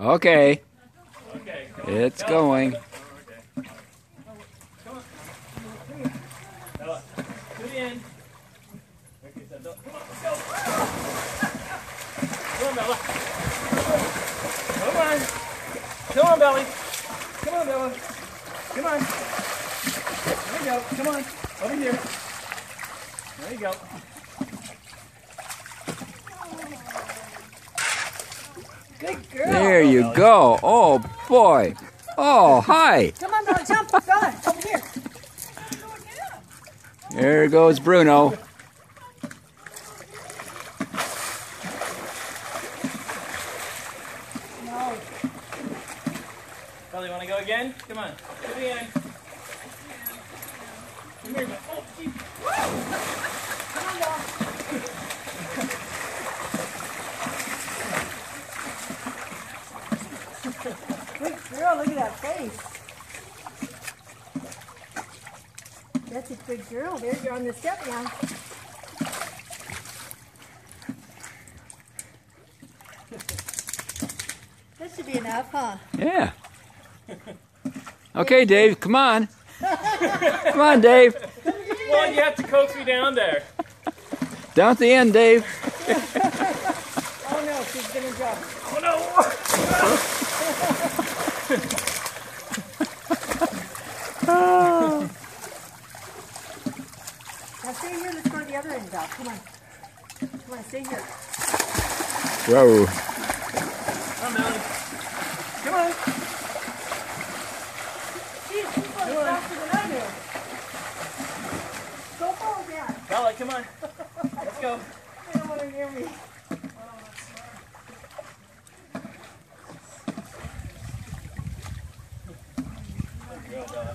Okay. Okay. It's going. Okay. Come on. Bella, to the end. Okay, so come on, let's go. Come on, Bella. Come on. Come on, Belly. Come on, Bella. Come on. There you go. Come on. Over here. There you go. Good girl. There you go. Oh, boy. Oh, hi. Come on, Bella, jump. Bella, over here. There goes Bruno. No. Belly, want to go again? Come on. To the end. Come here. Oh, geez. Come on, Bella. Good girl, look at that face. That's a good girl. There, you're on the step now. That should be enough, huh? Yeah. Okay, Dave, come on. Come on, Dave. Well, you have to coax me down there. Down at the end, Dave. Oh no, she's gonna drop. Oh, no. Now stay here, let's go to the other end, Belle. Come on. Come on, stay here. Whoa. Come on, Melanie. Come on. Geez, she's going faster than I do. Go forward, Dad. Bella, come on. Let's go. They don't want to near me. Good girl, Bella.